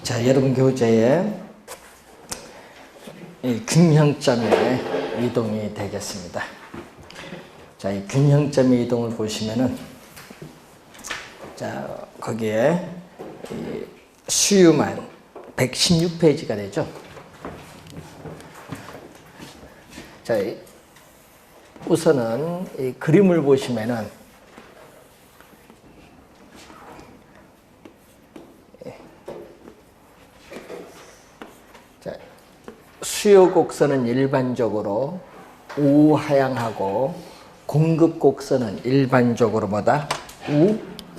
자, 여러분 교재에 이 균형점의 이동이 되겠습니다. 자, 이 균형점의 이동을 보시면은, 자, 거기에 이 수유만 116페이지가 되죠. 자, 우선은 이 그림을 보시면은, 수요 곡선은 일반적으로 우하향하고 공급 곡선은 일반적으로 뭐다?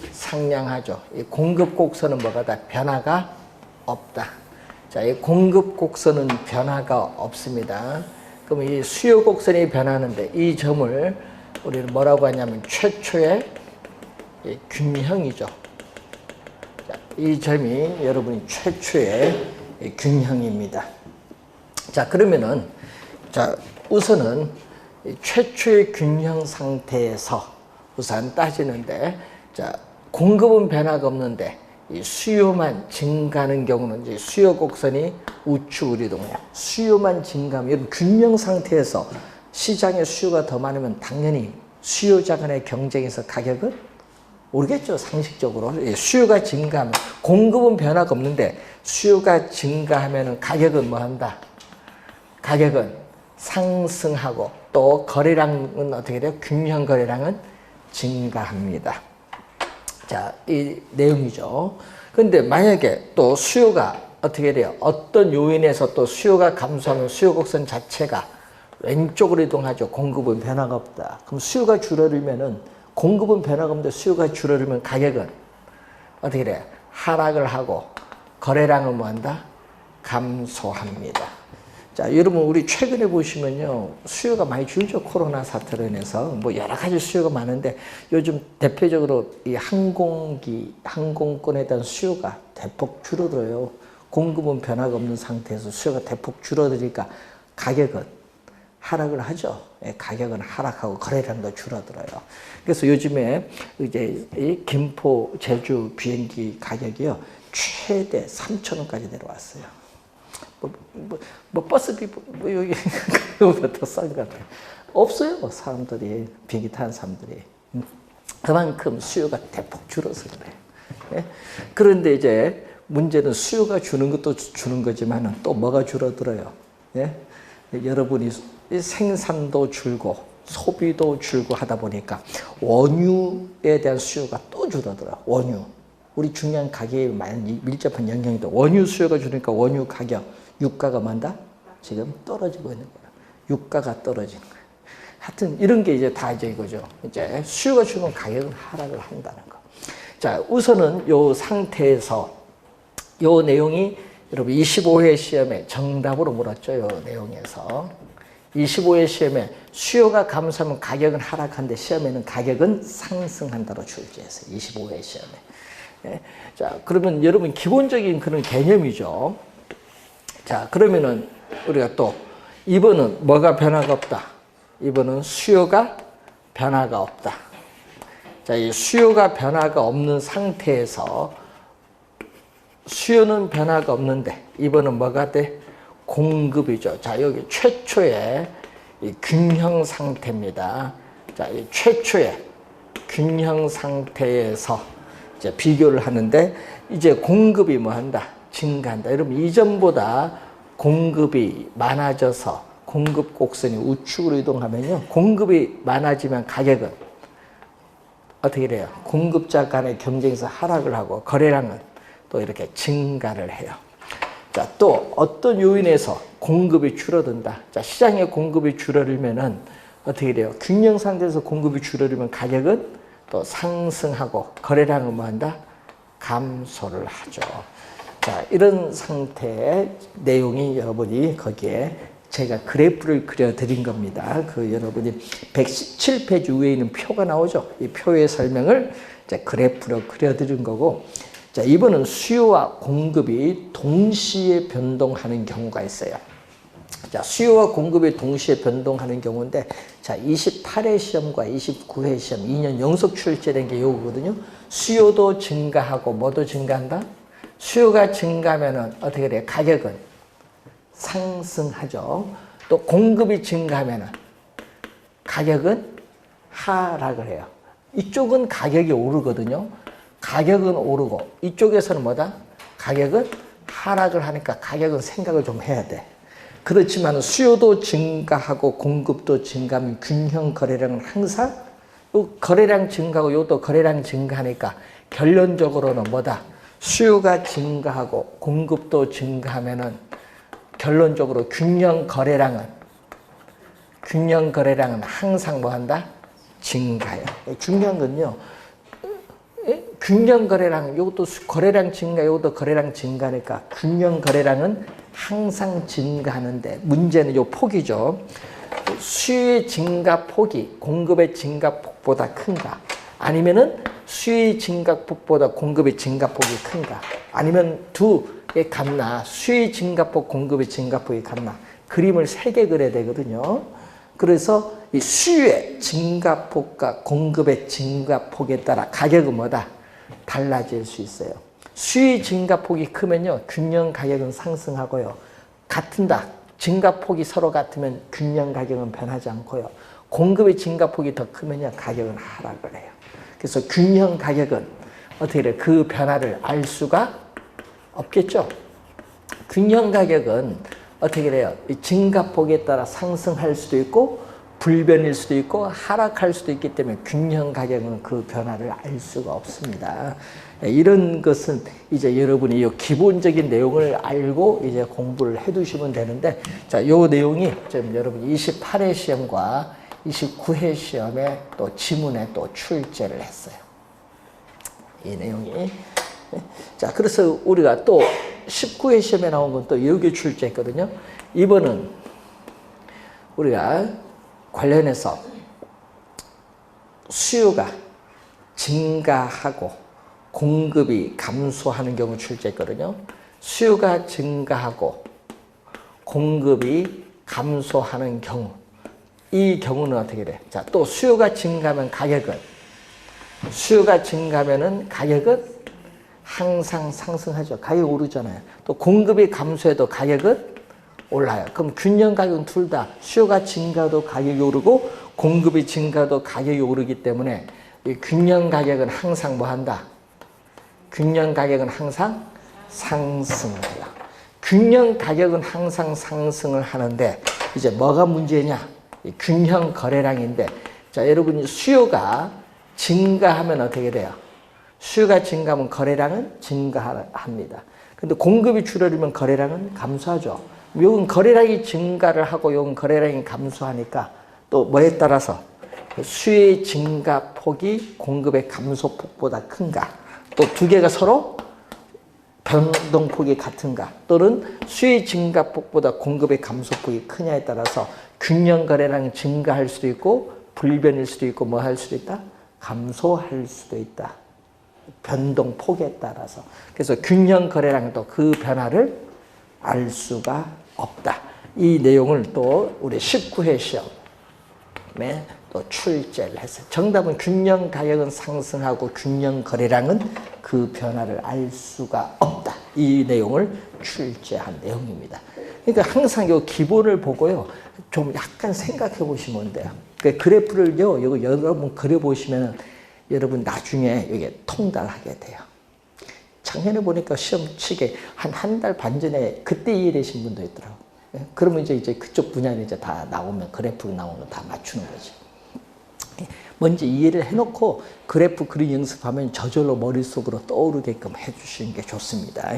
우상향하죠. 이 공급 곡선은 뭐가 다? 변화가 없다. 자, 이 공급 곡선은 변화가 없습니다. 그럼 이 수요 곡선이 변하는데 이 점을 우리는 뭐라고 하냐면 최초의 균형이죠. 자, 이 점이 여러분이 최초의 균형입니다. 자, 그러면은, 자, 우선은 최초의 균형 상태에서 우선 따지는데, 자, 공급은 변화가 없는데, 이 수요만 증가하는 경우는 이제 수요 곡선이 우측으로 이동해요. 수요만 증가하면, 이런 균형 상태에서 시장에 수요가 더 많으면 당연히 수요자 간의 경쟁에서 가격은 오르겠죠, 상식적으로. 수요가 증가하면, 공급은 변화가 없는데, 수요가 증가하면 가격은 뭐 한다? 가격은 상승하고 또 거래량은 어떻게 돼요? 균형 거래량은 증가합니다. 자, 이 내용이죠. 근데 만약에 또 수요가 어떻게 돼요? 어떤 요인에서 또 수요가 감소하면 수요 곡선 자체가 왼쪽으로 이동하죠. 공급은 변화가 없다. 그럼 수요가 줄어들면은 공급은 변화가 없는데 수요가 줄어들면 가격은 어떻게 돼요? 하락을 하고 거래량은 뭐 한다? 감소합니다. 자, 여러분, 우리 최근에 보시면요, 수요가 많이 줄죠. 코로나 사태로 인해서. 뭐 여러 가지 수요가 많은데, 요즘 대표적으로 이 항공권에 대한 수요가 대폭 줄어들어요. 공급은 변화가 없는 상태에서 수요가 대폭 줄어드니까 가격은 하락을 하죠. 예, 가격은 하락하고 거래량도 줄어들어요. 그래서 요즘에 이제 이 김포, 제주 비행기 가격이요, 최대 3,000원까지 내려왔어요. 버스비, 여기, 그거보다 더 싼 것 같아요. 없어요, 사람들이. 비행기 타는 사람들이. 그만큼 수요가 대폭 줄어서 그래요. 예? 그런데 이제 문제는 수요가 주는 것도 주는 거지만 또 뭐가 줄어들어요. 예? 여러분이 생산도 줄고 소비도 줄고 하다 보니까 원유에 대한 수요가 또 줄어들어요. 원유. 우리 중요한 가격에 많이 밀접한 영향이 돼. 원유 수요가 줄으니까 원유 가격, 유가가 뭔다? 지금 떨어지고 있는 거야. 유가가 떨어지는 거야. 하여튼 이런 게 이제 다 이제 이거죠. 이제 수요가 줄면 가격은 하락을 한다는 거. 자, 우선은 요 상태에서 요 내용이 여러분 25회 시험에 정답으로 물었죠. 요 내용에서. 25회 시험에 수요가 감소하면 가격은 하락한데 시험에는 가격은 상승한다로 출제했어요. 25회 시험에. 예. 자, 그러면 여러분 기본적인 그런 개념이죠. 자, 그러면은 우리가 또 2번은 뭐가 변화가 없다? 2번은 수요가 변화가 없다. 자, 이 수요가 변화가 없는 상태에서 수요는 변화가 없는데 2번은 뭐가 돼? 공급이죠. 자, 여기 최초의 이 균형 상태입니다. 자, 이 최초의 균형 상태에서 이제 비교를 하는데 이제 공급이 뭐 한다? 증가한다. 여러분 이전보다 공급이 많아져서 공급 곡선이 우측으로 이동하면요. 공급이 많아지면 가격은 어떻게 돼요? 공급자 간의 경쟁에서 하락을 하고 거래량은 또 이렇게 증가를 해요. 자, 또 어떤 요인에서 공급이 줄어든다. 자, 시장의 공급이 줄어들면은 어떻게 돼요? 균형 상태에서 공급이 줄어들면 가격은 또 상승하고 거래량은 뭐 한다? 감소를 하죠. 자, 이런 상태의 내용이 여러분이 거기에 제가 그래프를 그려드린 겁니다. 그 여러분이 117페이지 위에 있는 표가 나오죠. 이 표의 설명을 이제 그래프로 그려드린 거고, 자, 이번은 수요와 공급이 동시에 변동하는 경우가 있어요. 자, 수요와 공급이 동시에 변동하는 경우인데, 자, 28회 시험과 29회 시험 2년 연속 출제된 게 이거거든요. 수요도 증가하고 뭐도 증가한다? 수요가 증가하면은 어떻게 돼요? 가격은 상승하죠. 또 공급이 증가하면은 가격은 하락을 해요. 이쪽은 가격이 오르거든요. 가격은 오르고 이쪽에서는 뭐다? 가격은 하락을 하니까 가격은 생각을 좀 해야 돼. 그렇지만 수요도 증가하고 공급도 증가하면 균형 거래량은 항상 요 거래량 증가하고 요도 거래량 증가하니까 결론적으로는 뭐다? 수요가 증가하고 공급도 증가하면은 결론적으로 균형 거래량은 항상 뭐 한다? 증가해요. 중요한 건요. 균형 거래량, 이것도 거래량 증가, 이것도 거래량 증가니까 균형 거래량은 항상 증가하는데 문제는 요 폭이죠. 수요의 증가 폭이 공급의 증가 폭보다 큰가? 아니면은 수요의 증가 폭보다 공급의 증가 폭이 큰가? 아니면 두의 같나? 수요의 증가 폭, 공급의 증가 폭이 같나? 그림을 3개 그려야 되거든요. 그래서 이 수요의 증가폭과 공급의 증가폭에 따라 가격은 뭐다? 달라질 수 있어요. 수요의 증가폭이 크면요, 균형 가격은 상승하고요. 같은다. 증가폭이 서로 같으면 균형 가격은 변하지 않고요. 공급의 증가폭이 더 크면요, 가격은 하락을 해요. 그래서 균형 가격은 어떻게 돼요? 그 변화를 알 수가 없겠죠. 균형 가격은 어떻게 돼요? 이 증가폭에 따라 상승할 수도 있고 불변일 수도 있고 하락할 수도 있기 때문에 균형 가격은 그 변화를 알 수가 없습니다. 이런 것은 이제 여러분이 이 기본적인 내용을 알고 이제 공부를 해 두시면 되는데, 자, 요 내용이 지금 여러분 28회 시험과 29회 시험에 또 지문에 또 출제를 했어요. 이 내용이. 자, 그래서 우리가 또 19회 시험에 나온 건 또 여기 출제했거든요. 이번은 우리가 관련해서 수요가 증가하고 공급이 감소하는 경우 출제했거든요. 수요가 증가하고 공급이 감소하는 경우, 이 경우는 어떻게 돼? 자, 또 수요가 증가하면 수요가 증가하면은 가격은 항상 상승하죠. 가격이 오르잖아요. 또 공급이 감소해도 가격은 올라요. 그럼 균형 가격은 둘 다 수요가 증가도 가격이 오르고 공급이 증가도 가격이 오르기 때문에 이 균형 가격은 항상 뭐 한다? 균형 가격은 항상 상승을 해요. 균형 가격은 항상 상승을 하는데 이제 뭐가 문제냐? 이 균형 거래량인데, 자, 여러분이 수요가 증가하면 어떻게 돼요? 수요가 증가하면 거래량은 증가합니다. 근데 공급이 줄어들면 거래량은 감소하죠. 요건 거래량이 증가를 하고 요건 거래량이 감소하니까 또 뭐에 따라서 수요의 증가폭이 공급의 감소폭보다 큰가? 또 두 개가 서로 변동폭이 같은가? 또는 수요의 증가폭보다 공급의 감소폭이 크냐에 따라서 균형 거래량이 증가할 수도 있고 불변일 수도 있고 뭐 할 수도 있다? 감소할 수도 있다. 변동폭에 따라서. 그래서 균형 거래량도 그 변화를 알 수가 없다. 이 내용을 또 우리 19회 시험에 또 출제를 했어요. 정답은 균형 가격은 상승하고 균형 거래량은 그 변화를 알 수가 없다. 이 내용을 출제한 내용입니다. 그러니까 항상 이 기본을 보고요, 좀 약간 생각해 보시면 돼요. 그 그래프를요, 이거 여러분 그려보시면 여러분 나중에 이게 통달하게 돼요. 작년에 보니까 시험 치게 한 달 반 전에 그때 이해되신 분도 있더라고요. 그러면 이제 그쪽 분야는 이제 다 나오면 그래프 나오면 다 맞추는 거지. 먼저 이해를 해놓고 그래프 그림 연습하면 저절로 머릿속으로 떠오르게끔 해주시는 게 좋습니다.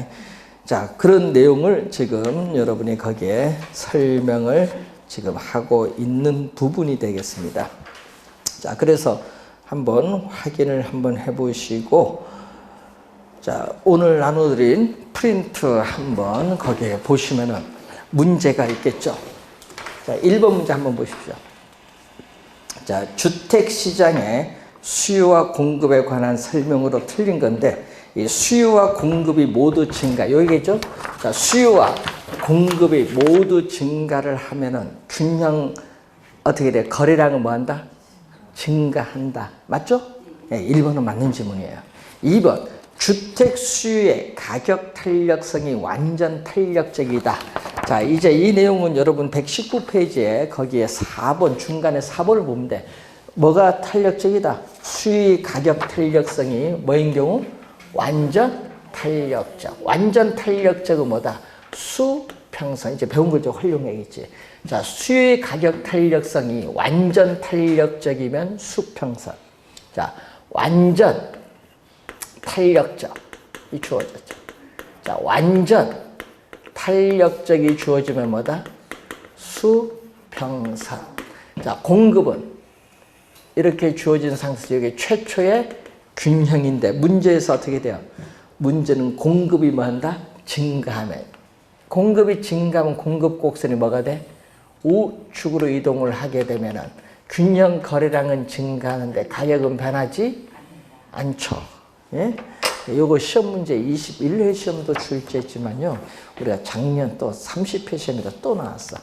자, 그런 내용을 지금 여러분이 거기에 설명을 지금 하고 있는 부분이 되겠습니다. 자, 그래서 한번 확인을 한번 해보시고, 자, 오늘 나눠드린 프린트 한번 거기에 보시면은 문제가 있겠죠. 자, 1번 문제 한번 보십시오. 자, 주택시장의 수요와 공급에 관한 설명으로 틀린 건데, 이 수요와 공급이 모두 증가, 여기겠죠? 자, 수요와 공급이 모두 증가를 하면은 균형, 어떻게 돼? 거래량은 뭐 한다? 증가한다. 맞죠? 네, 1번은 맞는 질문이에요. 2번, 주택 수요의 가격 탄력성이 완전 탄력적이다. 자, 이제 이 내용은 여러분 119페이지에 거기에 4번, 중간에 4번을 보면 돼. 뭐가 탄력적이다? 수요의 가격 탄력성이 뭐인 경우? 완전 탄력적. 완전 탄력적은 뭐다? 수평선. 이제 배운 걸 좀 활용해야겠지. 자, 수요의 가격 탄력성이 완전 탄력적이면 수평선. 자, 완전 탄력적이 주어졌죠. 자, 완전 탄력적이 주어지면 뭐다? 수평선. 자, 공급은 이렇게 주어진 상태에서 여기 최초의 균형인데 문제에서 어떻게 돼요? 문제는 공급이 뭐 한다? 증가하면. 공급이 증가하면 공급 곡선이 뭐가 돼? 우측으로 이동을 하게 되면은 균형 거래량은 증가하는데 가격은 변하지 않죠. 예? 요거 시험 문제 21회 시험도 출제했지만요. 우리가 작년 또 30회 시험에도 또 나왔어.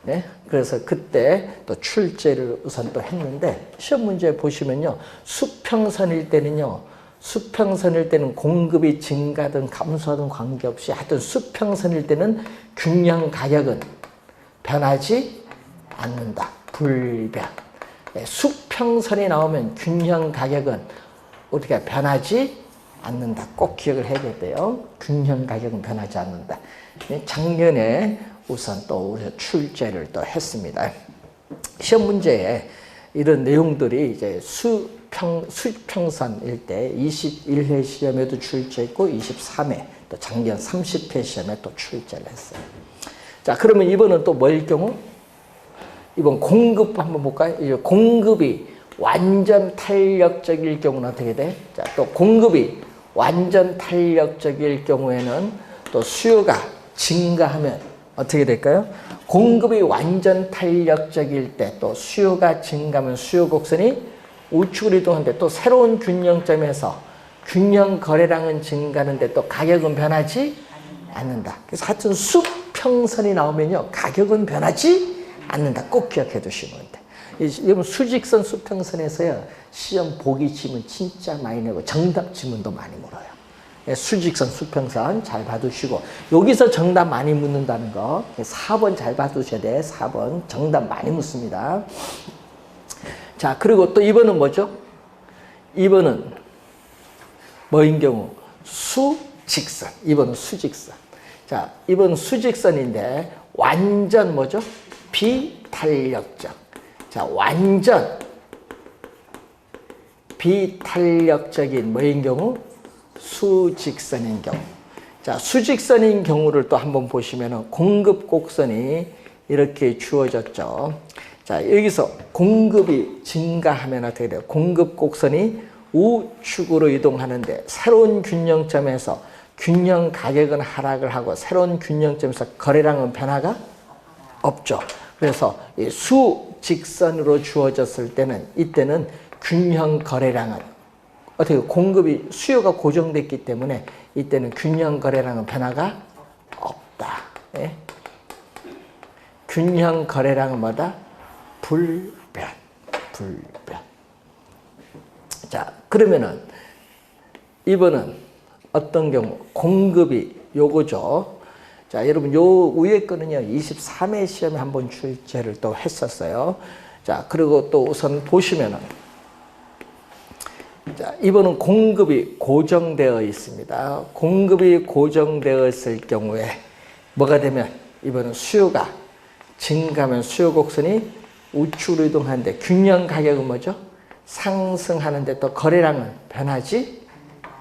예? 그래서 그때 또 출제를 우선 또 했는데 시험 문제 보시면요. 수평선일 때는요. 수평선일 때는 공급이 증가든 감소하든 관계없이 하여튼 수평선일 때는 균형 가격은 변하지 않는다. 불변. 예, 수평선이 나오면 균형 가격은 어떻게 변하지 않는다. 꼭 기억을 해야 돼요. 균형 가격은 변하지 않는다. 예, 작년에 우선 또 우리가 출제를 또 했습니다. 시험 문제에 이런 내용들이 이제 수평선일 때 21회 시험에도 출제했고 23회 또 작년 30회 시험에 또 출제를 했어요. 자, 그러면 이번은 또 뭐일 경우? 이번 공급 한번 볼까요? 이제 공급이 완전 탄력적일 경우는 어떻게 돼? 자, 또 공급이 완전 탄력적일 경우에는 또 수요가 증가하면 어떻게 될까요? 공급이 완전 탄력적일 때 또 수요가 증가하면 수요 곡선이 우측으로 이동하는데 또 새로운 균형점에서 균형 거래량은 증가하는데 또 가격은 변하지 않는다. 그래서 하여튼 수평선이 나오면요. 가격은 변하지 않는다. 꼭 기억해 두시면 돼. 여러분 수직선 수평선에서요. 시험 보기 지문 진짜 많이 내고 정답 지문도 많이 물어요. 수직선 수평선 잘 봐두시고 여기서 정답 많이 묻는다는 거 4번 잘 봐두셔야 돼. 4번 정답 많이 묻습니다. 자, 그리고 또 2번은 뭐죠? 2번은 뭐인 경우? 수직선. 2번은 수직선. 자, 2번 수직선인데 완전 뭐죠? 비탄력적. 자, 완전 비탄력적인 뭐인 경우? 수직선인 경우. 자, 수직선인 경우를 또 한번 보시면 공급 곡선이 이렇게 주어졌죠. 자, 여기서 공급이 증가하면 어떻게 돼요? 공급 곡선이 우측으로 이동하는데 새로운 균형점에서 균형 가격은 하락을 하고 새로운 균형점에서 거래량은 변화가 없죠. 그래서 이 수직선으로 주어졌을 때는 이때는 균형 거래량은 어떻게 공급이 수요가 고정됐기 때문에 이때는 균형 거래량은 변화가 없다. 예? 균형 거래량은 뭐다? 불변. 자, 그러면은 이번은 어떤 경우 공급이 요거죠. 자, 여러분 요 위에 거는요 23회 시험에 한번 출제를 또 했었어요. 자, 그리고 또 우선 보시면은 자, 이번은 공급이 고정되어 있습니다. 공급이 고정되어 있을 경우에 뭐가 되면 이번은 수요가 증가하면 수요 곡선이 우측으로 이동하는데 균형 가격은 뭐죠? 상승하는데 또 거래량은 변하지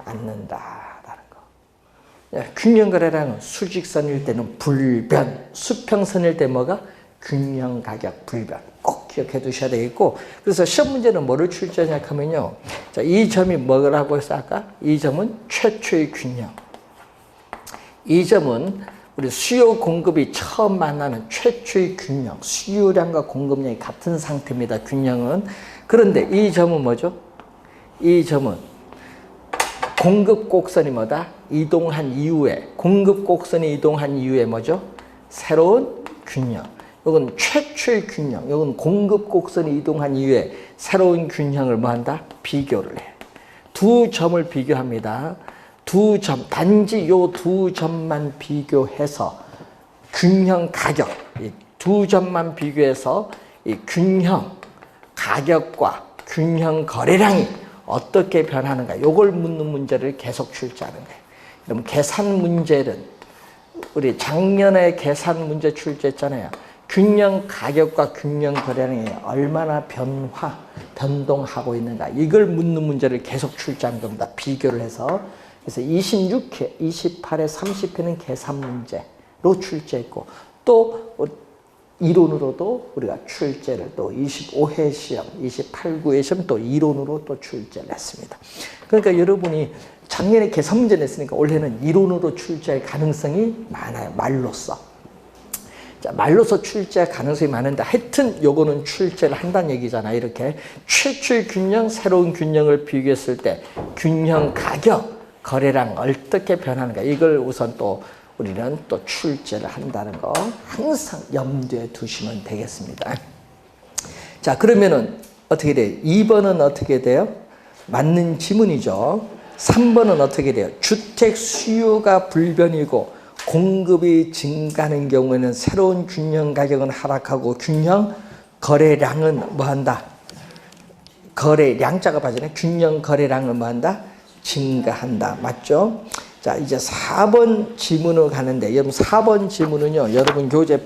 않는다라는 거. 균형 거래량은 수직선일 때는 불변, 수평선일 때 뭐가? 균형 가격 불변. 꼭 기억해 두셔야 되겠고, 그래서 시험 문제는 뭐를 출제하냐 하면요. 자, 이 점이 뭐라고 했어 아까? 이 점은 최초의 균형. 이 점은 우리 수요 공급이 처음 만나는 최초의 균형. 수요량과 공급량이 같은 상태입니다. 균형은. 그런데 이 점은 뭐죠? 이 점은 공급 곡선이 뭐다? 이동한 이후에, 공급 곡선이 이동한 이후에 뭐죠? 새로운 균형. 이건 최초의 균형. 이건 공급 곡선이 이동한 이후에 새로운 균형을 뭐 한다? 비교를 해. 두 점을 비교합니다. 두 점, 단지 요 두 점만 비교해서 균형 가격, 이 두 점만 비교해서 이 균형 가격과 균형 거래량이 어떻게 변하는가, 요걸 묻는 문제를 계속 출제하는 거예요. 그럼 계산 문제는 우리 작년에 계산 문제 출제했잖아요. 균형 가격과 균형 거래량이 얼마나 변동하고 있는가, 이걸 묻는 문제를 계속 출제하는 겁니다. 비교를 해서. 그래서 26회, 28회, 30회는 계산 문제로 출제했고, 또 이론으로도 우리가 출제를 또 25회 시험, 28구회 시험 또 이론으로 또 출제를 했습니다. 그러니까 여러분이 작년에 계산 문제 냈으니까 올해는 이론으로 출제할 가능성이 많아요. 말로써. 자, 말로써 출제할 가능성이 많은데 하여튼 요거는 출제를 한다는 얘기잖아요. 이렇게 최초의 균형, 새로운 균형을 비교했을 때 균형 가격, 거래량 어떻게 변하는가, 이걸 우선 또 우리는 또 출제를 한다는 거 항상 염두에 두시면 되겠습니다. 자, 그러면은 어떻게 돼요? 2번은 어떻게 돼요? 맞는 지문이죠. 3번은 어떻게 돼요? 주택 수요가 불변이고 공급이 증가하는 경우에는 새로운 균형 가격은 하락하고 균형 거래량은 뭐한다? 거래량자가 빠지네. 균형 거래량은 뭐한다? 증가한다. 맞죠? 자, 이제 4번 지문으로 가는데, 여러분 4번 지문은요, 여러분 교재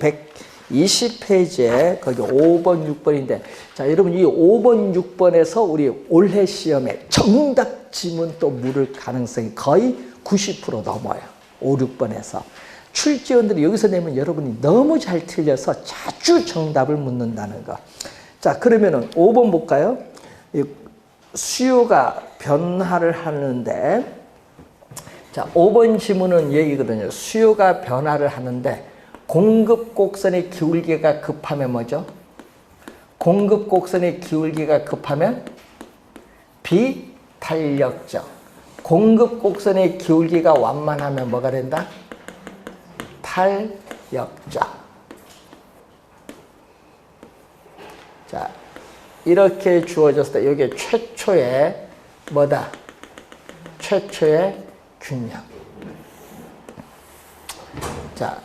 120페이지에 거기 5번, 6번인데, 자, 여러분 이 5번, 6번에서 우리 올해 시험에 정답 지문 또 물을 가능성이 거의 90% 넘어요. 5, 6번에서. 출제원들이 여기서 내면 여러분이 너무 잘 틀려서 자주 정답을 묻는다는 거. 자, 그러면은 5번 볼까요? 수요가 변화를 하는데, 자, 5번 지문은 얘기거든요. 수요가 변화를 하는데 공급 곡선의 기울기가 급하면 뭐죠? 공급 곡선의 기울기가 급하면 비탄력적. 공급 곡선의 기울기가 완만하면 뭐가 된다? 탄력적. 자, 이렇게 주어졌을 때 이게 최초의 뭐다? 최초의 균형. 자,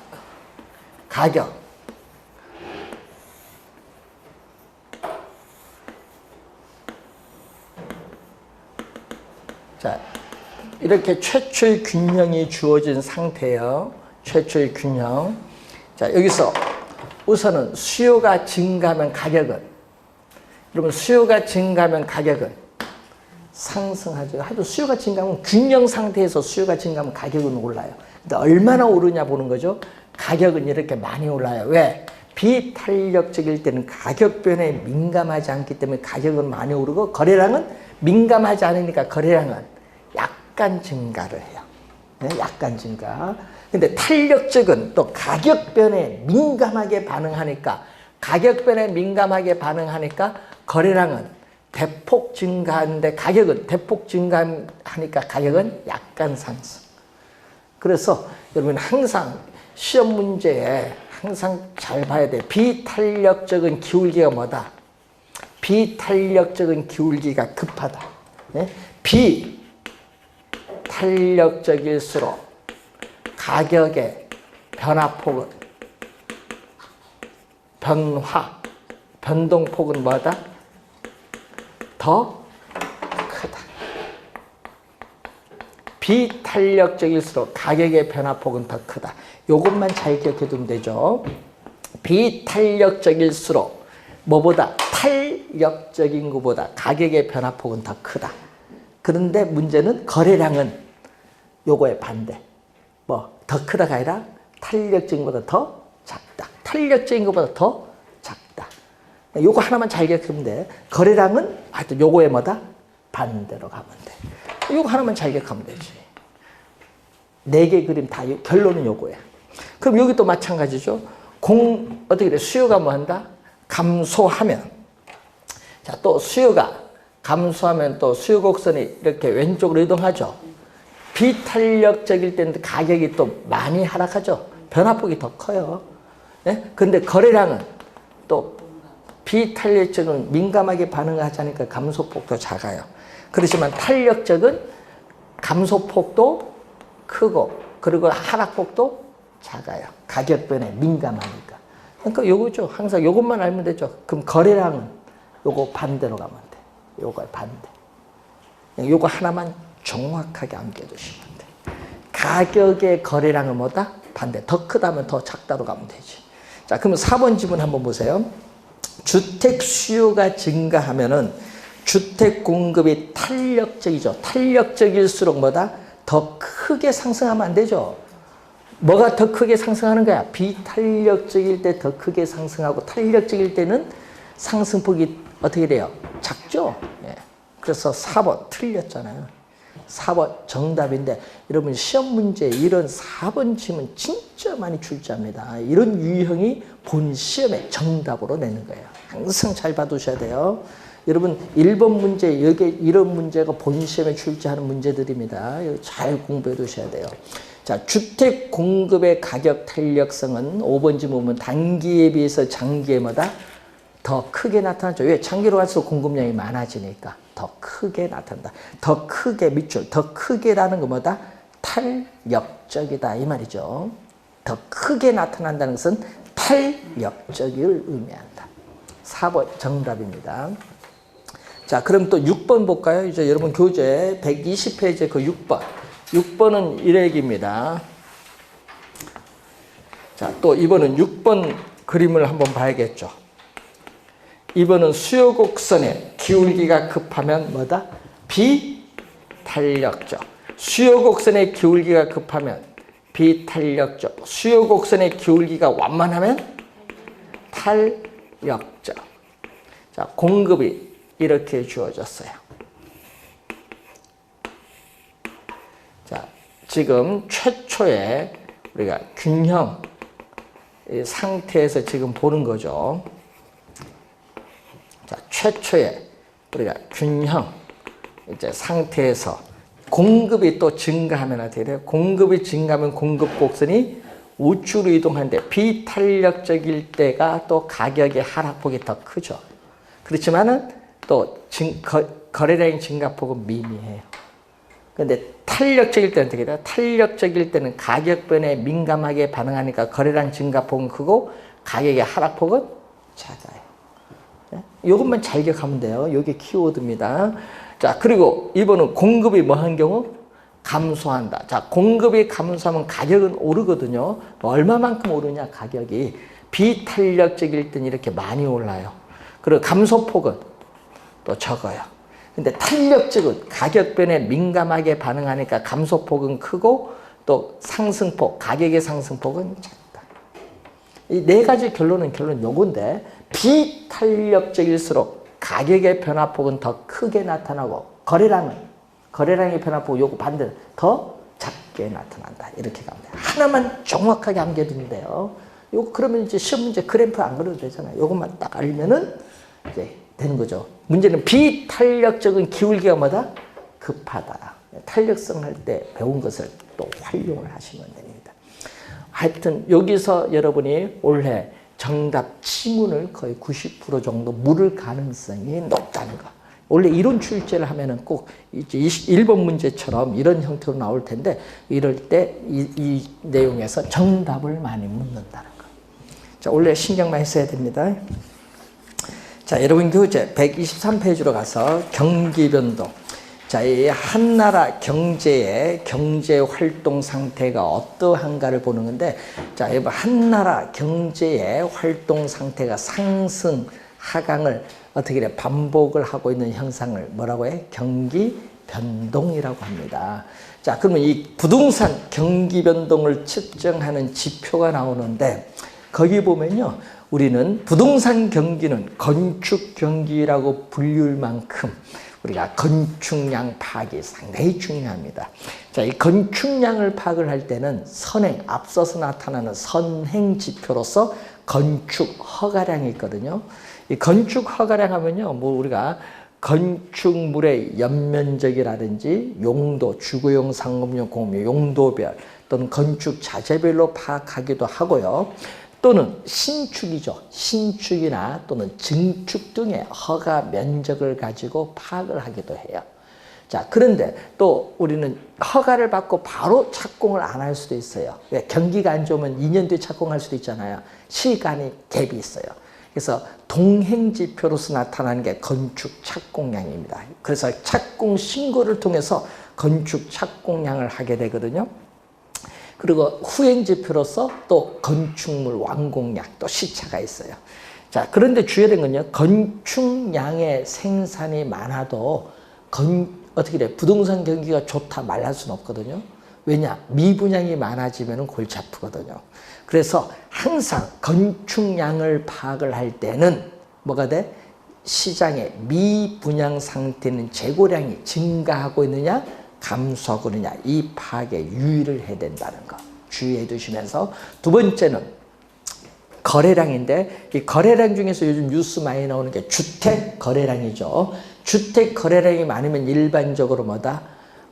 가격. 자, 이렇게 최초의 균형이 주어진 상태예요. 최초의 균형. 자, 여기서 우선은 수요가 증가하면 가격은, 여러분 수요가 증가하면 가격은 상승하죠. 하여튼 수요가 증가하면, 균형 상태에서 수요가 증가하면 가격은 올라요. 근데 얼마나 오르냐 보는 거죠. 가격은 이렇게 많이 올라요. 왜? 비탄력적일 때는 가격 변화에 민감하지 않기 때문에 가격은 많이 오르고, 거래량은 민감하지 않으니까 거래량은 약간 증가를 해요. 네? 약간 증가. 근데 탄력적은 또 가격 변화에 민감하게 반응하니까, 가격 변화에 민감하게 반응하니까 거래량은 대폭 증가하는데 가격은 대폭 증가하니까 가격은 약간 상승. 그래서 여러분 항상 시험 문제에 항상 잘 봐야 돼. 비탄력적인 기울기가 뭐다? 비탄력적인 기울기가 급하다. 네? 비탄력적일수록 가격의 변화폭은, 변동폭은 뭐다? 더 크다. 비탄력적일수록 가격의 변화폭은 더 크다. 이것만 잘 기억해 두면 되죠. 비탄력적일수록 뭐보다? 탄력적인 것보다 가격의 변화폭은 더 크다. 그런데 문제는 거래량은 요거의 반대. 뭐 더 크다가 아니라 탄력적인 것보다 더 작다. 탄력적인 것보다 더 작다. 요거 하나만 잘 기억하면 돼. 거래량은 하여튼 요거에 뭐다? 반대로 가면 돼. 요거 하나만 잘 기억하면 되지. 4개 그림 다 결론은 요거야. 그럼 여기 또 마찬가지죠. 어떻게 돼? 수요가 뭐 한다? 감소하면. 자, 또 수요가 감소하면 또 수요 곡선이 이렇게 왼쪽으로 이동하죠. 비탄력적일 때는 가격이 또 많이 하락하죠. 변화폭이 더 커요. 네? 근데 거래량은 또 비탄력적은 민감하게 반응하지 않으니까 감소폭도 작아요. 그렇지만 탄력적은 감소폭도 크고 그리고 하락폭도 작아요. 가격 변화에 민감하니까. 그러니까 요거죠. 항상 요것만 알면 되죠. 그럼 거래량은 요거 반대로 가면 돼. 요거 반대. 요거 하나만 정확하게 암기해두시면 돼. 가격의 거래량은 뭐다? 반대. 더 크다면 더 작다로 가면 되지. 자, 그러면 4번 지문 한번 보세요. 주택 수요가 증가하면은 주택 공급이 탄력적이죠. 탄력적일수록 뭐다? 더 크게 상승하면 안 되죠. 뭐가 더 크게 상승하는 거야? 비탄력적일 때 더 크게 상승하고 탄력적일 때는 상승폭이 어떻게 돼요? 작죠? 예. 그래서 4번 틀렸잖아요. 4번 정답인데 여러분 시험 문제 이런 4번 지문 진짜 많이 출제합니다. 이런 유형이 본 시험에 정답으로 내는 거예요. 항상 잘 봐두셔야 돼요. 여러분 1번 문제 여기 이런 문제가 본 시험에 출제하는 문제들입니다. 잘 공부해 두셔야 돼요. 자, 주택 공급의 가격 탄력성은 5번 지문은 단기에 비해서 장기에 뭐다? 더 크게 나타나죠. 왜? 장기로 갈수록 공급량이 많아지니까 더 크게 나타난다. 더 크게 밑줄, 더 크게라는 거 뭐다? 탄력적이다 이 말이죠. 더 크게 나타난다는 것은 탄력적을 의미한다. 4번 정답입니다. 자, 그럼 또 6번 볼까요? 이제 여러분 교재 120페이지 그 6번. 6번은 일액입니다. 자, 또 이번은 6번 그림을 한번 봐야겠죠. 이번은 수요 곡선의 기울기가 급하면 뭐다? 비탄력적. 수요 곡선의 기울기가 급하면 비탄력적. 수요 곡선의 기울기가 완만하면 탄력적. 자, 공급이 이렇게 주어졌어요. 자, 지금 최초의 우리가 균형 상태에서 지금 보는 거죠. 자, 최초의 우리가 균형 이제 상태에서 공급이 또 증가하면 어떻게 돼요? 공급이 증가하면 공급 곡선이 우측으로 이동하는데 비탄력적일 때가 또 가격의 하락폭이 더 크죠. 그렇지만은 또 거래량의 증가폭은 미미해요. 그런데 탄력적일 때는 어떻게 돼요? 탄력적일 때는 가격 변화에 민감하게 반응하니까 거래량 증가폭은 크고 가격의 하락폭은 작아요. 이것만 잘 기억하면 돼요. 이게 키워드입니다. 자, 그리고 이번은 공급이 뭐 한 경우? 감소한다. 자, 공급이 감소하면 가격은 오르거든요. 얼마만큼 오르냐, 가격이. 비탄력적일 때는 이렇게 많이 올라요. 그리고 감소폭은 또 적어요. 근데 탄력적은 가격 변화에 민감하게 반응하니까 감소폭은 크고 또 상승폭, 가격의 상승폭은 작다. 이 네 가지 결론 요건데 비탄력적일수록 가격의 변화폭은 더 크게 나타나고 거래량의 변화폭 요거 반대로 더 작게 나타난다. 이렇게 가면 돼요. 하나만 정확하게 암기해두면 돼요. 요거 그러면 이제 시험 문제 그래프 안 그려도 되잖아요. 요것만 딱 알면은 이제 되는 거죠. 문제는 비탄력적인 기울기가 뭐다? 급하다. 탄력성 할 때 배운 것을 또 활용을 하시면 됩니다. 하여튼 여기서 여러분이 올해 정답 지문을 거의 90% 정도 물을 가능성이 높다는 거. 원래 이론 출제를 하면은 꼭 이제 1번 문제처럼 이런 형태로 나올 텐데 이럴 때 이 내용에서 정답을 많이 묻는다는 거. 자, 원래 신경 많이 써야 됩니다. 자, 여러분 교재 123페이지로 가서 경기 변동. 자, 이 한 나라 경제의 경제 활동 상태가 어떠한가를 보는 건데, 자, 여러분 한 나라 경제의 활동 상태가 상승, 하강을 어떻게 해 반복을 하고 있는 형상을 뭐라고 해? 경기 변동이라고 합니다. 자, 그러면 이 부동산 경기 변동을 측정하는 지표가 나오는데 거기 보면요. 우리는 부동산 경기는 건축 경기라고 불릴 만큼 우리가 건축량 파악이 상당히 중요합니다. 자, 이 건축량을 파악을 할 때는 선행, 앞서서 나타나는 선행 지표로서 건축 허가량이 있거든요. 이 건축 허가량 하면요, 뭐 우리가 건축물의 연면적이라든지 용도, 주거용, 상업용, 공업용, 용도별 또는 건축 자재별로 파악하기도 하고요. 또는 신축이죠. 신축이나 또는 증축 등의 허가 면적을 가지고 파악을 하기도 해요. 자, 그런데 또 우리는 허가를 받고 바로 착공을 안 할 수도 있어요. 왜? 경기가 안 좋으면 2년 뒤에 착공할 수도 있잖아요. 시간이 갭이 있어요. 그래서 동행지표로서 나타나는 게 건축 착공량입니다. 그래서 착공 신고를 통해서 건축 착공량을 하게 되거든요. 그리고 후행지표로서 또 건축물 완공량, 또 시차가 있어요. 자, 그런데 주의해야 되는 건요, 건축량의 생산이 많아도 어떻게 돼? 부동산 경기가 좋다 말할 수는 없거든요. 왜냐? 미분양이 많아지면 골치 아프거든요. 그래서 항상 건축량을 파악을 할 때는 뭐가 돼? 시장의 미분양 상태는 재고량이 증가하고 있느냐, 감소하고 있느냐, 이 파악에 유의를 해야 된다는 거 주의해 두시면서, 두 번째는 거래량인데, 이 거래량 중에서 요즘 뉴스 많이 나오는 게 주택 거래량이죠. 주택 거래량이 많으면 일반적으로 뭐다?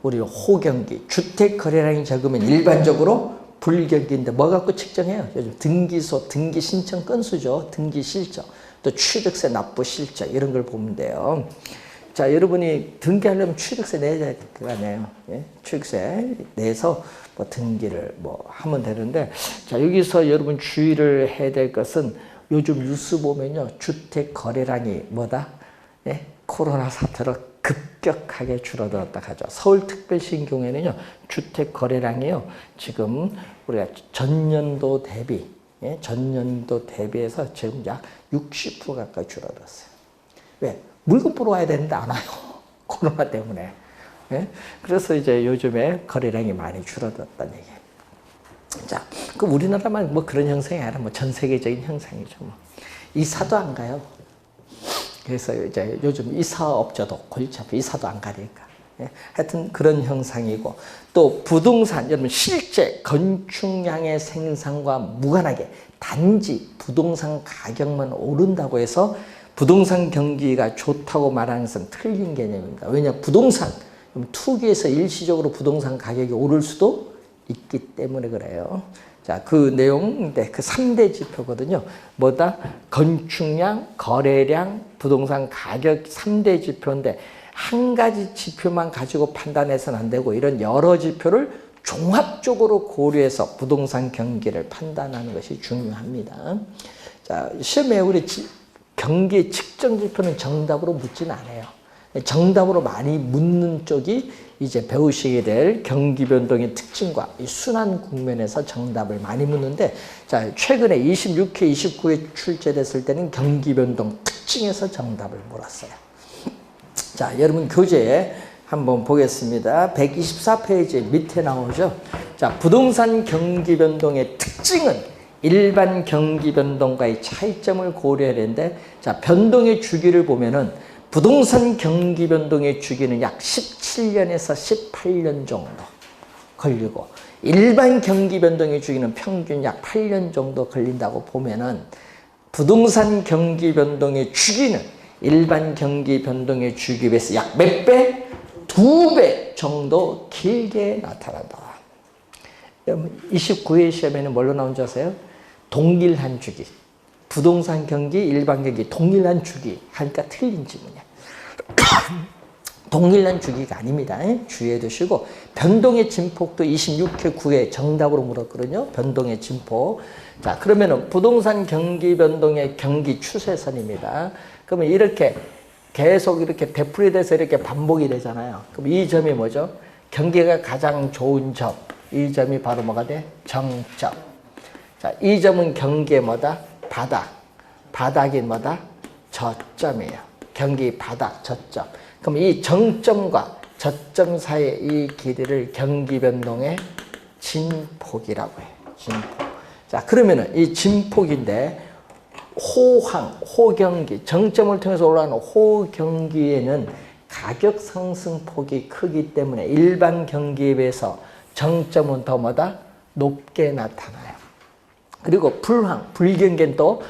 우리 호경기. 주택 거래량이 적으면 일반적으로 불경기인데 뭐 갖고 측정해요? 요즘 등기소, 등기 신청 건수죠. 등기 실적, 또 취득세 납부 실적, 이런 걸 보면 돼요. 자, 여러분이 등기하려면 취득세 내야 될 거 아니에요. 예? 취득세 내서 뭐 등기를 뭐 하면 되는데, 자, 여기서 여러분 주의를 해야 될 것은 요즘 뉴스 보면요, 주택 거래량이 뭐다? 예? 코로나 사태로 급격하게 줄어들었다 하죠. 서울특별시인 경우에는요, 주택 거래량이요, 지금 우리가 전년도 대비, 예? 전년도 대비해서 지금 약 60% 가까이 줄어들었어요. 왜? 물건 보러 와야 되는데 안 와요. 코로나 때문에. 예? 그래서 이제 요즘에 거래량이 많이 줄어들었다는 얘기예요. 자, 그 우리나라만 뭐 그런 형상이 아니라 뭐 전 세계적인 형상이죠. 뭐. 이사도 안 가요. 그래서 이제 요즘 이사업자도 골치 아파. 이사도 안 가니까. 예? 하여튼 그런 형상이고, 또 부동산, 여러분 실제 건축량의 생산과 무관하게 단지 부동산 가격만 오른다고 해서 부동산 경기가 좋다고 말하는 것은 틀린 개념입니다. 왜냐? 부동산, 투기에서 일시적으로 부동산 가격이 오를 수도 있기 때문에 그래요. 자, 그 내용인데 그 3대 지표거든요. 뭐다? 건축량, 거래량, 부동산 가격 3대 지표인데, 한 가지 지표만 가지고 판단해서는 안 되고 이런 여러 지표를 종합적으로 고려해서 부동산 경기를 판단하는 것이 중요합니다. 자, 시험에 우리 경기 측정 지표는 정답으로 묻진 않아요. 정답으로 많이 묻는 쪽이 이제 배우시게 될 경기 변동의 특징과 이 순환 국면에서 정답을 많이 묻는데, 자, 최근에 26회, 29회 출제됐을 때는 경기 변동 특징에서 정답을 물었어요. 자, 여러분 교재에 한번 보겠습니다. 124페이지 밑에 나오죠. 자, 부동산 경기 변동의 특징은 일반 경기 변동과의 차이점을 고려해야 되는데, 자, 변동의 주기를 보면은 부동산 경기 변동의 주기는 약 17년에서 18년 정도 걸리고, 일반 경기 변동의 주기는 평균 약 8년 정도 걸린다고 보면은, 부동산 경기 변동의 주기는 일반 경기 변동의 주기에 비해서 약 몇 배? 2배 정도 길게 나타난다. 29회 시험에는 뭘로 나온 줄 아세요? 동일한 주기. 부동산 경기, 일반 경기 동일한 주기 하니까 틀린 질문이야. 동일한 주기가 아닙니다. 주의해 두시고, 변동의 진폭도 26회 9회 정답으로 물었거든요. 변동의 진폭. 자, 그러면은 부동산 경기 변동의 경기 추세선입니다. 그러면 이렇게 계속 이렇게 되풀이돼서 이렇게 반복이 되잖아요. 그럼 이 점이 뭐죠? 경기가 가장 좋은 점. 이 점이 바로 뭐가 돼? 정점. 자, 이 점은 경기의 뭐다? 바닥. 바닥이 뭐다? 저점이에요. 경기 바닥, 저점. 그럼 이 정점과 저점 사이의 이 길이를 경기 변동의 진폭이라고 해요. 진폭. 자, 그러면은 이 진폭인데, 호경기, 정점을 통해서 올라가는 호경기에는 가격 상승폭이 크기 때문에 일반 경기에 비해서 정점은 더 뭐다? 높게 나타나요. 그리고 불경기는 또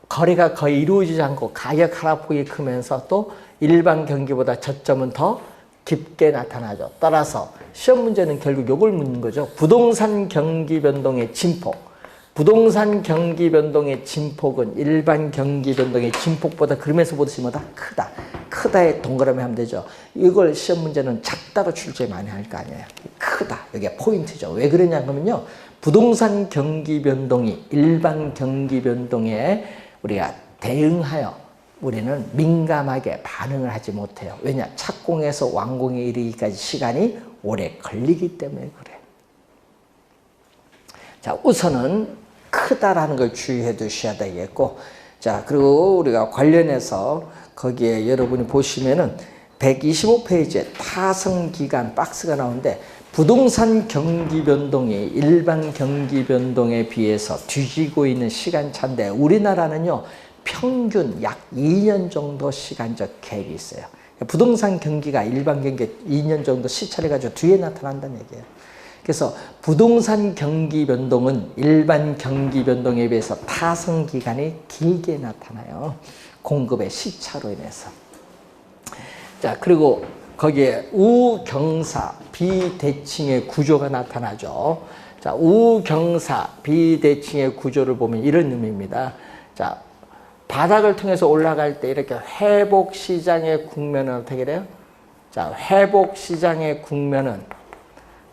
거래가 거의 이루어지지 않고 가격 하락폭이 크면서 또 일반 경기보다 저점은 더 깊게 나타나죠. 따라서 시험 문제는 결국 이걸 묻는 거죠. 부동산 경기 변동의 진폭. 부동산 경기 변동의 진폭은 일반 경기 변동의 진폭보다 그림에서 보듯이 뭐다? 크다. 크다에 동그라미 하면 되죠. 이걸 시험 문제는 작다로 출제 많이 할 거 아니에요. 크다. 이게 포인트죠. 왜 그러냐 하면요. 부동산 경기 변동이 일반 경기 변동에 우리가 대응하여 우리는 민감하게 반응을 하지 못해요. 왜냐? 착공에서 완공에 이르기까지 시간이 오래 걸리기 때문에 그래요. 자, 우선은 크다라는 걸 주의해 두셔야 되겠고, 자, 그리고 우리가 관련해서 거기에 여러분이 보시면은 125페이지에 타성기간 박스가 나오는데 부동산 경기 변동이 일반 경기 변동에 비해서 뒤지고 있는 시간차인데 우리나라는요, 평균 약 2년 정도 시간적 갭이 있어요. 부동산 경기가 일반 경기 2년 정도 시차를 가지고 뒤에 나타난다는 얘기예요. 그래서 부동산 경기 변동은 일반 경기 변동에 비해서 타성 기간이 길게 나타나요. 공급의 시차로 인해서. 자, 그리고 거기에 우경사 비대칭의 구조가 나타나죠. 자, 우경사 비대칭의 구조를 보면 이런 의미입니다. 자, 바닥을 통해서 올라갈 때 이렇게 회복 시장의 국면은 어떻게 돼요? 자, 회복 시장의 국면은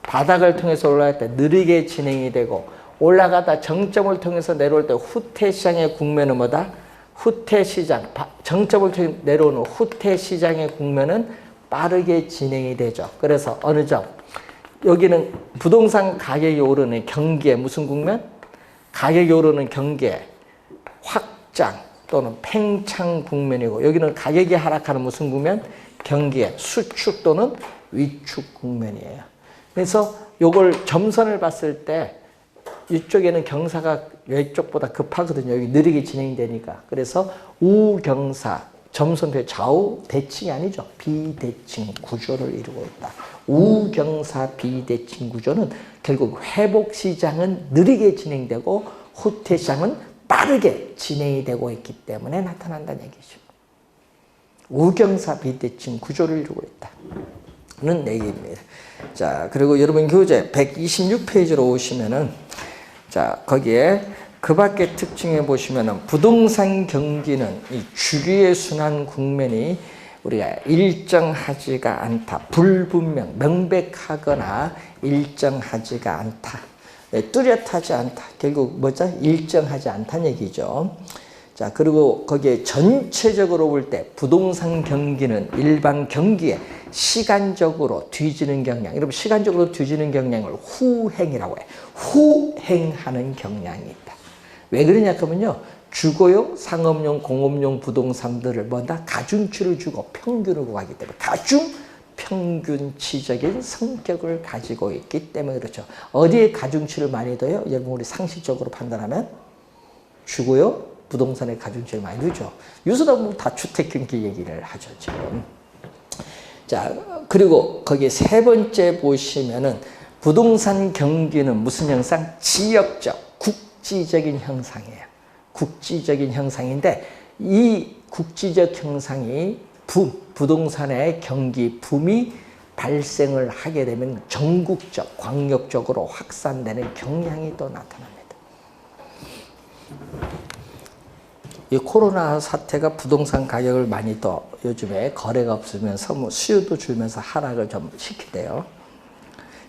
바닥을 통해서 올라갈 때 느리게 진행이 되고 올라가다 정점을 통해서 내려올 때 후퇴 시장의 국면은 뭐다? 후퇴 시장, 정점을 통해서 내려오는 후퇴 시장의 국면은 빠르게 진행이 되죠. 그래서 어느 점? 여기는 부동산 가격이 오르는 경기의 무슨 국면? 가격이 오르는 경기의 확장 또는 팽창 국면이고 여기는 가격이 하락하는 무슨 국면? 경기의 수축 또는 위축 국면이에요. 그래서 요걸 점선을 봤을 때 이쪽에는 경사가 이쪽보다 급하거든요. 여기 느리게 진행이 되니까. 그래서 우경사, 점선표 좌우 대칭이 아니죠. 비대칭 구조를 이루고 있다. 우경사 비대칭 구조는 결국 회복 시장은 느리게 진행되고 후퇴 시장은 빠르게 진행이 되고 있기 때문에 나타난다는 얘기죠. 우경사 비대칭 구조를 이루고 있다는 얘기입니다. 자, 그리고 여러분 교재 126페이지로 오시면은 자, 거기에 그 밖의 특징에 보시면은 부동산 경기는 이 주기의 순환 국면이 우리가 일정하지가 않다. 불분명, 명백하거나 일정하지가 않다. 네, 뚜렷하지 않다. 결국 뭐죠? 일정하지 않다는 얘기죠. 자, 그리고 거기에 전체적으로 볼 때 부동산 경기는 일반 경기에 시간적으로 뒤지는 경향. 여러분, 시간적으로 뒤지는 경향을 후행이라고 해요. 후행하는 경향이 있다. 왜 그러냐 하면요. 주거용, 상업용, 공업용 부동산들을 뭐다? 가중치를 주고 평균을 구하기 때문에 가중 평균치적인 성격을 가지고 있기 때문에 그렇죠. 어디에 가중치를 많이 둬요? 여러분, 우리 상식적으로 판단하면 주거용, 부동산에 가중치를 많이 두죠. 요새다 보면 다 주택경기 얘기를 하죠, 지금. 자, 그리고 거기 세 번째 보시면은 부동산 경기는 무슨 형상? 지역적, 국지적인 형상이에요. 국지적인 형상인데 이 국지적 형상이 부동산의 경기 붐이 발생을 하게 되면 전국적, 광역적으로 확산되는 경향이 또 나타납니다. 이 코로나 사태가 부동산 가격을 많이 더 요즘에 거래가 없으면서 수요도 줄면서 하락을 좀 시키대요.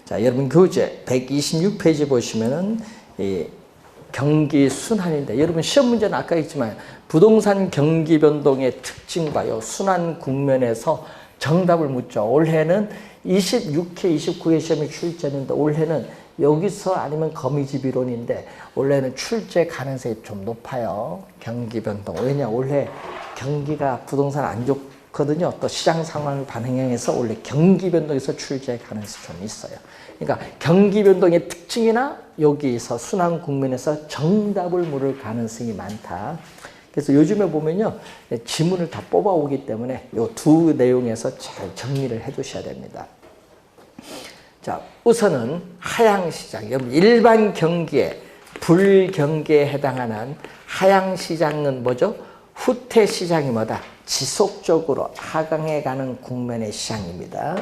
자, 여러분 교재 126페이지 보시면은 이 경기 순환인데 여러분 시험 문제는 아까 있지만 부동산 경기 변동의 특징과 요 순환 국면에서 정답을 묻죠. 올해는 26회, 29회 시험이 출제했는데 올해는 여기서 아니면 거미집 이론인데 원래는 출제 가능성이 좀 높아요. 경기 변동. 왜냐 올해 경기가 부동산 안 좋거든요. 또 시장 상황을 반영해서 원래 경기 변동에서 출제 가능성이 좀 있어요. 그러니까 경기 변동의 특징이나 여기서 순환 국면에서 정답을 물을 가능성이 많다. 그래서 요즘에 보면요. 지문을 다 뽑아오기 때문에 이 두 내용에서 잘 정리를 해 두셔야 됩니다. 자, 우선은 하향시장, 일반 경기에 불경기에 해당하는 하향시장은 뭐죠? 후퇴시장이 뭐다? 지속적으로 하강해 가는 국면의 시장입니다.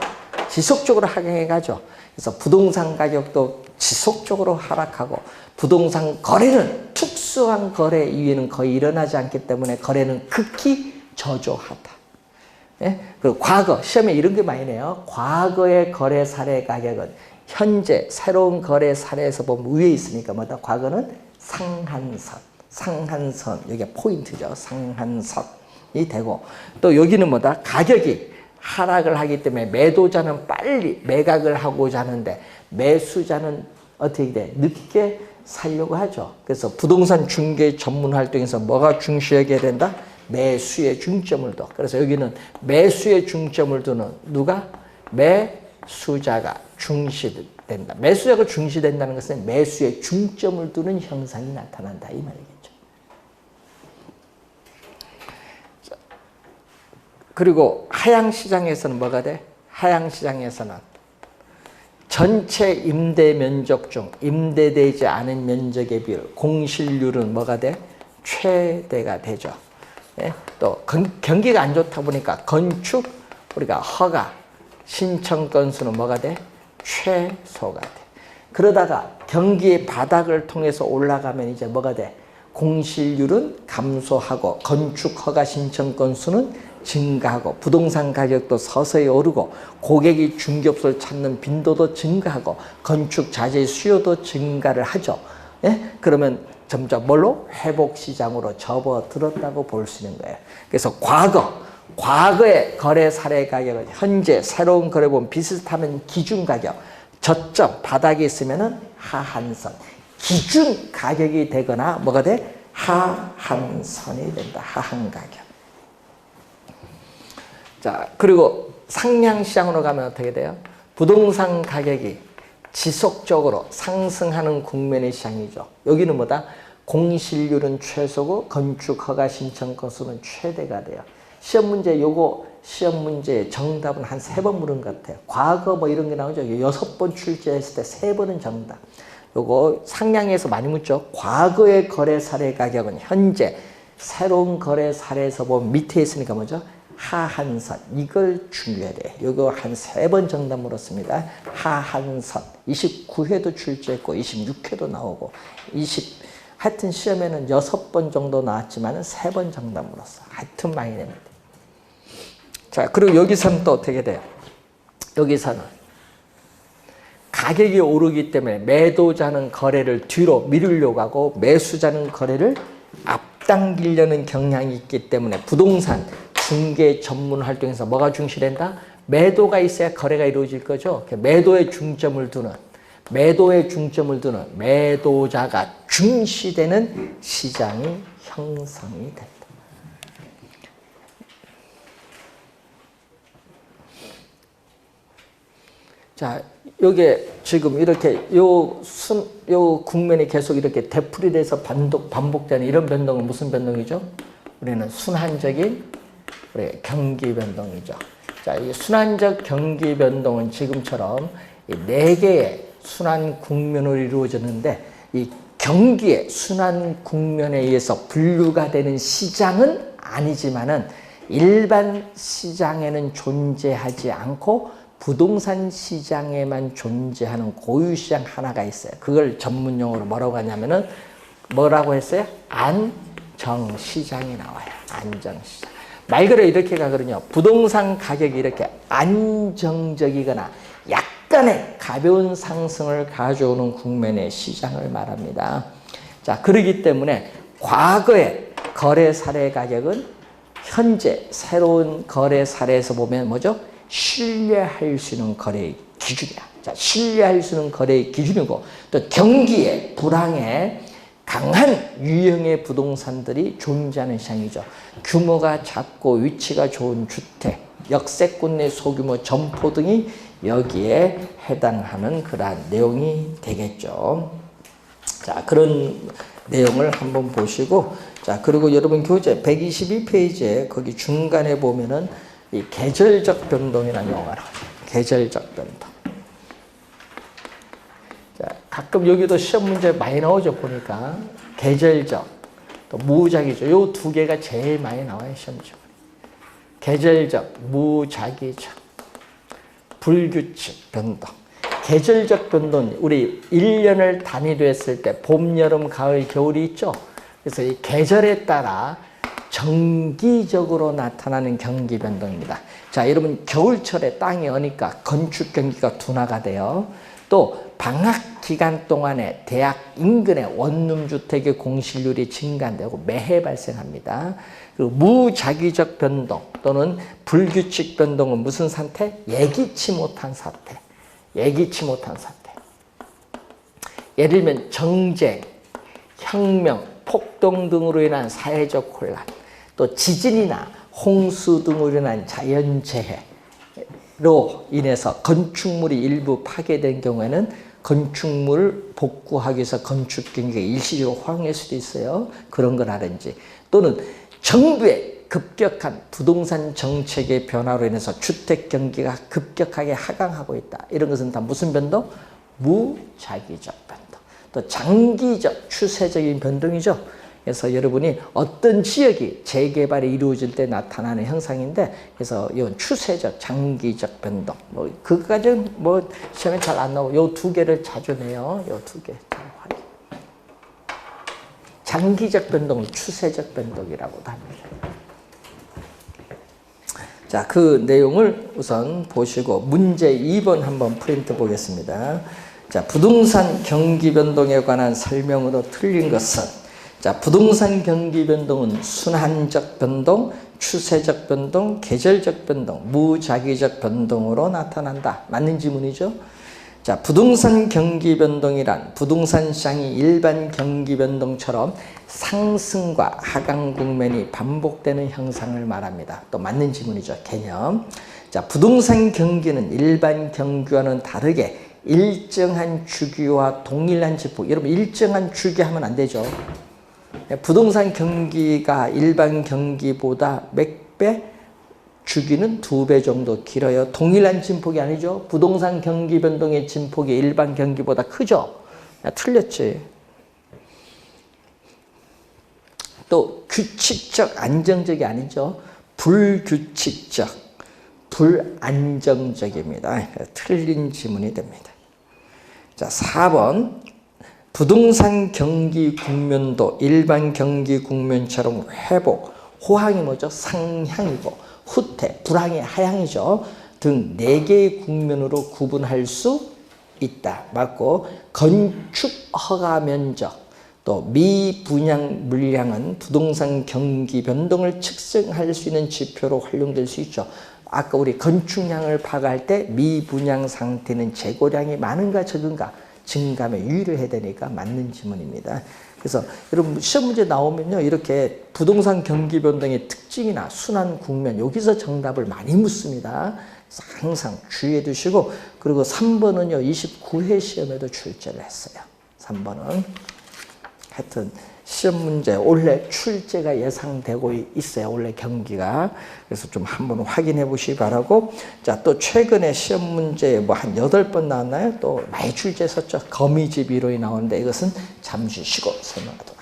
지속적으로 하강해 가죠. 그래서 부동산 가격도 지속적으로 하락하고 부동산 거래는 특수한 거래 이외에는 거의 일어나지 않기 때문에 거래는 극히 저조하다. 예? 그 과거, 시험에 이런 게 많이 내요. 과거의 거래 사례 가격은 현재 새로운 거래 사례에서 보면 위에 있으니까 뭐다? 과거는 상한선. 상한선. 이게 포인트죠. 상한선이 되고. 또 여기는 뭐다? 가격이 하락을 하기 때문에 매도자는 빨리 매각을 하고자 하는데 매수자는 어떻게 돼? 늦게 살려고 하죠. 그래서 부동산 중개 전문 활동에서 뭐가 중시하게 된다? 매수에 중점을 둬. 그래서 여기는 매수에 중점을 두는 누가? 매수자가 중시된다. 매수자가 중시된다는 것은 매수에 중점을 두는 현상이 나타난다 이 말이겠죠. 그리고 하향시장에서는 뭐가 돼? 하향시장에서는 전체 임대 면적 중 임대되지 않은 면적의 비율, 공실률은 뭐가 돼? 최대가 되죠. 예? 또 경기가 안 좋다 보니까 건축 우리가 허가 신청 건수는 뭐가 돼? 최소가 돼. 그러다가 경기의 바닥을 통해서 올라가면 이제 뭐가 돼? 공실률은 감소하고 건축 허가 신청 건수는 증가하고 부동산 가격도 서서히 오르고 고객이 중개업소를 찾는 빈도도 증가하고 건축 자재 수요도 증가를 하죠. 예? 그러면 점점 뭘로? 회복시장으로 접어들었다고 볼 수 있는 거예요. 그래서 과거의 거래 사례 가격은 현재 새로운 거래본 비슷하면 기준 가격, 저점 바닥에 있으면은 하한선, 기준 가격이 되거나 뭐가 돼? 하한선이 된다. 하한 가격. 자, 그리고 상향시장으로 가면 어떻게 돼요? 부동산 가격이 지속적으로 상승하는 국면의 시장이죠. 여기는 뭐다? 공실률은 최소고 건축 허가 신청 건수는 최대가 돼요. 시험 문제 시험 문제의 정답은 한 3번 물은 것 같아요. 과거 뭐 이런 게 나오죠. 6번 출제했을 때 3번은 정답. 요거 상향에서 많이 묻죠. 과거의 거래 사례 가격은 현재 새로운 거래 사례에서 보면 밑에 있으니까 뭐죠? 하한선. 이걸 중요해야 돼. 요거 한 3번 정답 물었습니다. 하한선. 29회도 출제했고 26회도 나오고 하여튼 시험에는 6번 정도 나왔지만 3번 정답 물었어. 하여튼 많이 냅니다. 자, 그리고 여기서는 또 어떻게 돼요? 여기서는 가격이 오르기 때문에 매도자는 거래를 뒤로 미루려고 하고 매수자는 거래를 앞당기려는 경향이 있기 때문에 부동산 중개 전문 활동에서 뭐가 중시된다? 매도가 있어야 거래가 이루어질 거죠. 매도에 중점을 두는 매도자가 중시되는 시장이 형성이 된다. 자, 요게 지금 이렇게 요 국면이 계속 이렇게 되풀이돼서 반복되는 이런 변동은 무슨 변동이죠? 우리는 순환적인 우리 경기 변동이죠. 자, 이 순환적 경기 변동은 지금처럼 이 4개의 순환 국면으로 이루어졌는데 이 경기의 순환 국면에 의해서 분류가 되는 시장은 아니지만은 일반 시장에는 존재하지 않고 부동산 시장에만 존재하는 고유시장 하나가 있어요. 그걸 전문용어로 뭐라고 하냐면은 뭐라고 했어요? 안정시장이 나와요. 안정시장. 말 그대로 이렇게 가거든요. 부동산 가격이 이렇게 안정적이거나 약간의 가벼운 상승을 가져오는 국면의 시장을 말합니다. 자, 그렇기 때문에 과거의 거래 사례 가격은 현재 새로운 거래 사례에서 보면 뭐죠? 신뢰할 수 있는 거래의 기준이야. 자, 신뢰할 수 있는 거래의 기준이고 또 경기에 불황에 강한 유형의 부동산들이 존재하는 시장이죠. 규모가 작고 위치가 좋은 주택, 역세권 내 소규모 점포 등이 여기에 해당하는 그러한 내용이 되겠죠. 자, 그런 내용을 한번 보시고, 자, 그리고 여러분 교재 122페이지에 거기 중간에 보면은 이 계절적 변동이라는 용어가 나와요. 계절적 변동. 자, 가끔 여기도 시험 문제 많이 나오죠, 보니까. 계절적, 또 무작위적. 요 2개가 제일 많이 나와요, 시험지에. 계절적, 무작위적, 불규칙 변동. 계절적 변동, 우리 1년을 단위로 했을 때 봄, 여름, 가을, 겨울이 있죠. 그래서 이 계절에 따라 정기적으로 나타나는 경기 변동입니다. 자, 여러분 겨울철에 땅이 어니까 건축 경기가 둔화가 돼요. 또 방학 기간 동안에 대학 인근의 원룸 주택의 공실률이 증가되고 매해 발생합니다. 그리고 무작위적 변동 또는 불규칙 변동은 무슨 상태? 예기치 못한 사태. 예기치 못한 사태. 예를 들면 정쟁, 혁명, 폭동 등으로 인한 사회적 혼란, 또 지진이나 홍수 등으로 인한 자연재해로 인해서 건축물이 일부 파괴된 경우에는 건축물을 복구하기 위해서 건축 경기가 일시적으로 호황일 수도 있어요. 그런 거라든지 또는 정부의 급격한 부동산 정책의 변화로 인해서 주택 경기가 급격하게 하강하고 있다. 이런 것은 다 무슨 변동? 무작위적 변동. 또 장기적 추세적인 변동이죠. 그래서 여러분이 어떤 지역이 재개발이 이루어질 때 나타나는 현상인데, 그래서 이건 추세적, 장기적 변동. 뭐 그까지는 뭐 시험에 잘 안 나오고 요 두 개를 자주 내요. 요 두 개. 장기적 변동을 추세적 변동이라고도 합니다. 자, 그 내용을 우선 보시고 문제 2번 한번 프린트 보겠습니다. 자, 부동산 경기 변동에 관한 설명으로 틀린 것은, 자, 부동산 경기 변동은 순환적 변동, 추세적 변동, 계절적 변동, 무작위적 변동으로 나타난다. 맞는 지문이죠? 자, 부동산 경기 변동이란 부동산 시장이 일반 경기 변동처럼 상승과 하강 국면이 반복되는 현상을 말합니다. 또 맞는 지문이죠. 개념. 자, 부동산 경기는 일반 경기와는 다르게 일정한 주기와 동일한 지폭. 여러분 일정한 주기 하면 안 되죠. 부동산 경기가 일반 경기보다 몇 배? 주기는 2배 정도 길어요. 동일한 진폭이 아니죠. 부동산 경기 변동의 진폭이 일반 경기보다 크죠. 야, 틀렸지. 또 규칙적, 안정적이 아니죠. 불규칙적, 불안정적입니다. 틀린 지문이 됩니다. 자, 4번. 부동산 경기 국면도 일반 경기 국면처럼 회복, 호황이 뭐죠? 상향이고 후퇴, 불황의 하향이죠. 등 4개의 국면으로 구분할 수 있다. 맞고, 건축 허가 면적, 또 미분양 물량은 부동산 경기 변동을 측정할 수 있는 지표로 활용될 수 있죠. 아까 우리 건축량을 파악할 때 미분양 상태는 재고량이 많은가 적은가 증감에 유의를 해야 되니까 맞는 지문입니다. 그래서 여러분 시험 문제 나오면요, 이렇게 부동산 경기 변동의 특징이나 순환 국면, 여기서 정답을 많이 묻습니다. 항상 주의해 두시고, 그리고 3번은요 29회 시험에도 출제를 했어요. 3번은 하여튼 시험 문제 올해 출제가 예상되고 있어요. 올해 경기가. 그래서 좀 한번 확인해 보시기 바라고. 자, 또 최근에 시험 문제 뭐 한 8번 나왔나요? 또 많이 출제했었죠. 거미집 이론이 나오는데 이것은 잠시 쉬고 설명하도록